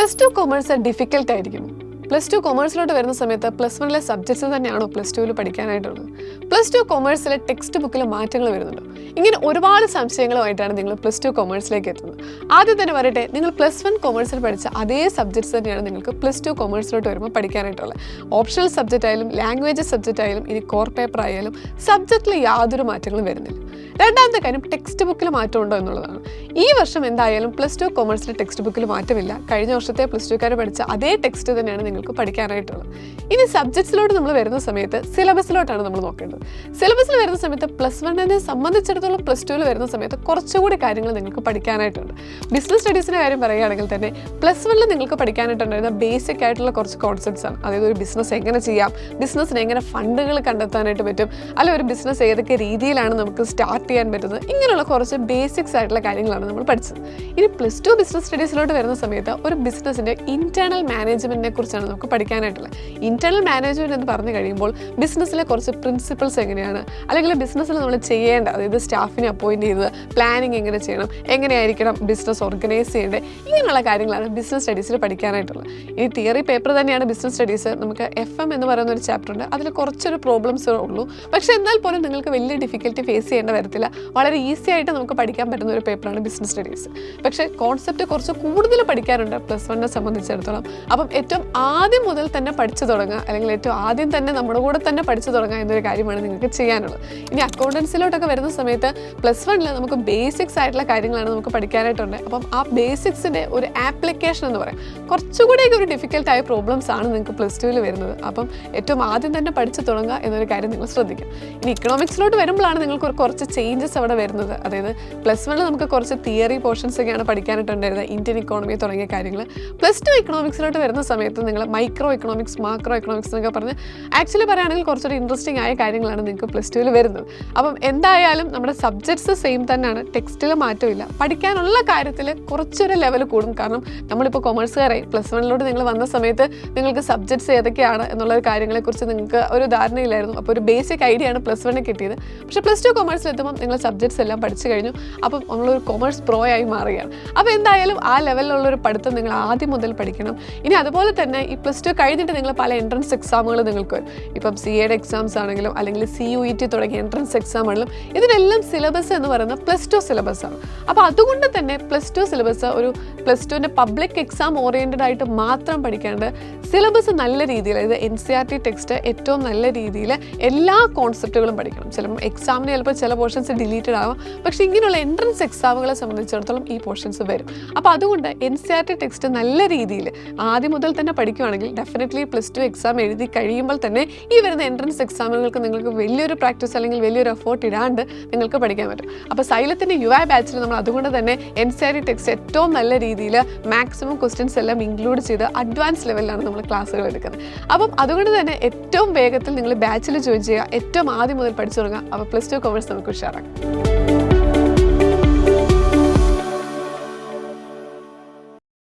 +2 commerce difficult ആയിരിക്കും. +2 കൊമേഴ്സിലോട്ട് വരുന്ന സമയത്ത് +1 സബ്ജക്ട്സ് തന്നെയാണോ +2 പഠിക്കാനായിട്ടുള്ളത്? +2 കൊമേഴ്സിലെ ടെക്സ്റ്റ് ബുക്കിൽ മാറ്റങ്ങൾ വരുന്നുണ്ടോ? ഇങ്ങനെ ഒരുപാട് സംശയങ്ങളുമായിട്ടാണ് നിങ്ങൾ +2 കൊമേഴ്സിലേക്ക് എത്തുന്നത്. ആദ്യം തന്നെ പറയട്ടെ, നിങ്ങൾ +1 കൊമേഴ്സിൽ പഠിച്ച അതേ സബ്ജക്ട്സ് തന്നെയാണ് നിങ്ങൾക്ക് +2 കൊമേഴ്സിലോട്ട് വരുമ്പോൾ പഠിക്കാനായിട്ടുള്ളത്. ഓപ്ഷണൽ സബ്ജക്റ്റ് ആയാലും ലാംഗ്വേജ് സബ്ജക്റ്റ് ആയാലും ഇനി കോർ പേപ്പർ ആയാലും സബ്ജക്റ്റിൽ യാതൊരു മാറ്റങ്ങളും വരുന്നില്ല. രണ്ടാമത്തെ കാര്യം, ടെക്സ്റ്റ് ബുക്കിൽ മാറ്റം ഉണ്ടോ എന്നുള്ളതാണ്. ഈ വർഷം എന്തായാലും +2 കൊമേഴ്സിലെ ടെക്സ്റ്റ് ബുക്കിൽ മാറ്റമില്ല. കഴിഞ്ഞ വർഷത്തെ +2കാർ പഠിച്ച അതേ ടെക്സ്റ്റ് തന്നെയാണ് നിങ്ങൾക്ക് പഠിക്കാനായിട്ടുള്ളത്. ഇനി സബ്ജക്ട്സിലോട്ട് നമ്മൾ വരുന്ന സമയത്ത് സിലബസിലോട്ടാണ് നമ്മൾ നോക്കേണ്ടത്. സിലബസിൽ വരുന്ന സമയത്ത് +1നെ സംബന്ധിച്ചിടത്തോളം +2ൽ വരുന്ന സമയത്ത് കുറച്ചുകൂടി കാര്യങ്ങൾ നിങ്ങൾക്ക് പഠിക്കാനായിട്ടുണ്ട്. ബിസിനസ് സ്റ്റഡീസിൻ്റെ കാര്യം പറയുകയാണെങ്കിൽ തന്നെ +1ൽ നിങ്ങൾക്ക് പഠിക്കാനായിട്ടുണ്ടായിരുന്ന ബേസിക് ആയിട്ടുള്ള കുറച്ച് കോൺസെപ്റ്റ്സ് ആണ്. അതായത് ഒരു ബിസിനസ് എങ്ങനെ ചെയ്യാം, ബിസിനസ്സിന് എങ്ങനെ ഫണ്ടുകൾ കണ്ടെത്താനായിട്ട് പറ്റും, അല്ലെങ്കിൽ ഒരു ബിസിനസ് ഏതൊക്കെ രീതിയിലാണ് നമുക്ക് സ്റ്റാർട്ട് ചെയ്യാൻ പറ്റുന്നത്, ഇങ്ങനെയുള്ള കുറച്ച് ബേസിക്സ് ആയിട്ടുള്ള കാര്യങ്ങളാണ് നമ്മൾ പഠിച്ചത്. ഇനി +2 ബിസിനസ് സ്റ്റഡീസിലോട്ട് വരുന്ന സമയത്ത് ഒരു ബിസിനസ്സിൻ്റെ ഇന്റേണൽ മാനേജ്മെന്റിനെ കുറിച്ചാണ് നമുക്ക് പഠിക്കാനായിട്ടുള്ളത്. ഇന്റേണൽ മാനേജ്മെന്റ് എന്ന് പറഞ്ഞു കഴിയുമ്പോൾ ബിസിനസ്സിലെ കുറച്ച് പ്രിൻസിപ്പിൾസ് എങ്ങനെയാണ്, അല്ലെങ്കിൽ ബിസിനസ്സിൽ നമ്മൾ ചെയ്യേണ്ട, അതായത് സ്റ്റാഫിനെ അപ്പോയിന്റ് ചെയ്ത് പ്ലാനിങ് എങ്ങനെ ചെയ്യണം, എങ്ങനെയായിരിക്കണം ബിസിനസ് ഓർഗനൈസ് ചെയ്യേണ്ടത്, ഇങ്ങനെയുള്ള കാര്യങ്ങളാണ് ബിസിനസ് സ്റ്റഡീസിൽ പഠിക്കാനായിട്ടുള്ളത്. ഇനി തിയറി പേപ്പർ തന്നെയാണ് ബിസിനസ് സ്റ്റഡീസ്. നമുക്ക് FM എന്ന് പറയുന്ന ഒരു ചാപ്റ്റർ ഉണ്ട്. അതിൽ കുറച്ചൊരു പ്രോബ്ലംസ് ഉള്ളൂ. പക്ഷേ എന്നാൽ പോലും നിങ്ങൾക്ക് വലിയ ഡിഫിക്കൽറ്റി ഫേസ് ചെയ്യേണ്ട വരത്തില്ല. വളരെ ഈസി ആയിട്ട് നമുക്ക് പഠിക്കാൻ പറ്റുന്ന ഒരു പേപ്പറാണ് ബിസിനസ് സ്റ്റഡീസ്. പക്ഷേ കോൺസെപ്റ്റ് കുറച്ച് കൂടുതൽ പഠിക്കാറുണ്ട് +1നെ സംബന്ധിച്ചിടത്തോളം. അപ്പം ഏറ്റവും ആദ്യം മുതൽ തന്നെ പഠിച്ചു തുടങ്ങുക, അല്ലെങ്കിൽ ഏറ്റവും ആദ്യം തന്നെ നമ്മുടെ കൂടെ തന്നെ പഠിച്ചു തുടങ്ങുക എന്നൊരു കാര്യമാണ് നിങ്ങൾക്ക് ചെയ്യാനുള്ളത്. ഇനി അക്കൗണ്ടൻസിലോട്ടൊക്കെ വരുന്ന സമയത്ത് +1ൽ നമുക്ക് ബേസിക്സ് ആയിട്ടുള്ള കാര്യങ്ങളാണ് നമുക്ക് പഠിക്കാനായിട്ടുണ്ട്. അപ്പം ആ ബേസിക്സിൻ്റെ ഒരു ആപ്ലിക്കേഷൻ എന്ന് പറയാം, കുറച്ചുകൂടിയൊക്കെ ഒരു ഡിഫിക്കൽട്ടായ പ്രോബ്ലംസ് ആണ് നിങ്ങൾക്ക് +2ൽ വരുന്നത്. അപ്പം ഏറ്റവും ആദ്യം തന്നെ പഠിച്ചു തുടങ്ങുക എന്നൊരു കാര്യം നിങ്ങൾ ശ്രദ്ധിക്കും. ഇനി ഇക്കണോമിക്സിലോട്ട് വരുമ്പോഴാണ് നിങ്ങൾക്ക് കുറച്ച് ചേഞ്ചസ് അവിടെ വരുന്നത്. അതായത് +1ൽ നമുക്ക് കുറച്ച് തിയറി പോർഷൻസ് ഒക്കെയാണ് പഠിക്കാനായിട്ടുണ്ടായിരുന്നത്, ഇന്ത്യൻ ഇക്കോണമി തുടങ്ങിയ കാര്യങ്ങൾ. +2 ഇക്കണോമിക്സിലോട്ട് വരുന്ന സമയത്ത് നിങ്ങൾ മൈക്രോ എക്കണോമിക്സ്, മാക്രോ എക്കണോമിക്സ് എന്നൊക്കെ പറഞ്ഞ് ആക്ച്വലി പറയുകയാണെങ്കിൽ കുറച്ചൊരു ഇൻട്രസ്റ്റിംഗ് ആയ കാര്യങ്ങളാണ് നിങ്ങൾക്ക് +2ൽ വരുന്നത്. അപ്പം എന്തായാലും നമ്മുടെ സബ്ജക്ട്സ് സെയിം തന്നെയാണ്, ടെക്സ്റ്റിൽ മാറ്റമില്ല. പഠിക്കാനുള്ള കാര്യത്തിൽ കുറച്ചൊരു ലെവൽ കൂടും. കാരണം നമ്മളിപ്പോൾ കൊമേഴ്സുകാരായി +1ലോട്ട് നിങ്ങൾ വന്ന സമയത്ത് നിങ്ങൾക്ക് സബ്ജക്ട്സ് ഏതൊക്കെയാണ് എന്നുള്ള കാര്യങ്ങളെക്കുറിച്ച് നിങ്ങൾക്ക് ഒരു ധാരണയില്ലായിരുന്നു. അപ്പോൾ ഒരു ബേസിക് ഐഡിയ ആണ് +1ന് കിട്ടിയത്. പക്ഷേ +2 കൊമേഴ്സിൽ എത്തുമ്പോൾ നിങ്ങൾ സബ്ജക്ട്സ് എല്ലാം പഠിച്ചു കഴിഞ്ഞു. അപ്പം നമ്മളൊരു കൊമേഴ്സ് പ്രോ ആയി മാറുകയാണ്. അപ്പോൾ എന്തായാലും ആ ലെവലിലുള്ളൊരു പഠിത്തം നിങ്ങൾ ആദ്യം മുതൽ പഠിക്കണം. ഇനി അതുപോലെ തന്നെ ഈ +2 കഴിഞ്ഞിട്ട് നിങ്ങൾ പല എൻട്രൻസ് എക്സാമുകൾ നിങ്ങൾക്ക് വരും. ഇപ്പം CAയുടെ എക്സാംസ് ആണെങ്കിലും അല്ലെങ്കിൽ CUET തുടങ്ങിയ എൻട്രൻസ് എക്സാമുകളിലും ഇതിനെല്ലാം സിലബസ് എന്ന് പറയുന്നത് +2 സിലബസാണ്. അപ്പോൾ അതുകൊണ്ട് തന്നെ +2 സിലബസ് ഒരു +2ൻ്റെ പബ്ലിക് എക്സാം ഓറിയൻറ്റഡ് ആയിട്ട് മാത്രം പഠിക്കാണ്ട് സിലബസ് നല്ല രീതിയിൽ, അതായത് NCERT ടെക്സ്റ്റ് ഏറ്റവും നല്ല രീതിയിൽ എല്ലാ കോൺസെപ്റ്റുകളും പഠിക്കണം. ചിലപ്പോൾ എക്സാമിന് ചിലപ്പോൾ ചില പോർഷൻസ് ഡിലീറ്റഡ് ആവാം, പക്ഷേ ഇങ്ങനെയുള്ള എൻട്രൻസ് എക്സാമുകളെ സംബന്ധിച്ചിടത്തോളം ഈ പോർഷൻസ് വരും. അപ്പോൾ അതുകൊണ്ട് NCERT ടെക്സ്റ്റ് നല്ല രീതിയിൽ ആദ്യം മുതൽ തന്നെ പഠിക്കുകയാണെങ്കിൽ ഡെഫിനറ്റ്ലി +2 എക്സാം എഴുതി കഴിയുമ്പോൾ തന്നെ ഈ വരുന്ന എൻട്രൻസ് എക്സാമുകൾക്ക് നിങ്ങൾക്ക് വലിയൊരു പ്രാക്ടീസ് അല്ലെങ്കിൽ വലിയൊരു എഫേർട്ട് ഇടാണ്ട് നിങ്ങൾക്ക് പഠിക്കാൻ പറ്റും. അപ്പോൾ സൈലത്തിൻ്റെ UI ബാച്ചിൽ നമ്മൾ അതുകൊണ്ട് തന്നെ NCERT ടെക്സ്റ്റ് ഏറ്റവും നല്ല രീതിയിൽ മാക്സിമം ക്വസ്റ്റ്യൻസ് എല്ലാം ഇൻക്ലൂഡ് ചെയ്ത് അഡ്വാൻസ് ലെവലിലാണ് നമ്മൾ ക്ലാസ്സുകൾ എടുക്കുന്നത്. അപ്പം അതുകൊണ്ട് തന്നെ ഏറ്റവും വേഗത്തിൽ നിങ്ങൾ ബാച്ചിൽ ജോയിൻ ചെയ്യുക, ഏറ്റവും ആദ്യം മുതൽ പഠിച്ചു തുടങ്ങുക. അപ്പോൾ +2 കൊമേഴ്സ് നമുക്ക് ഉഷാറാക്കാം.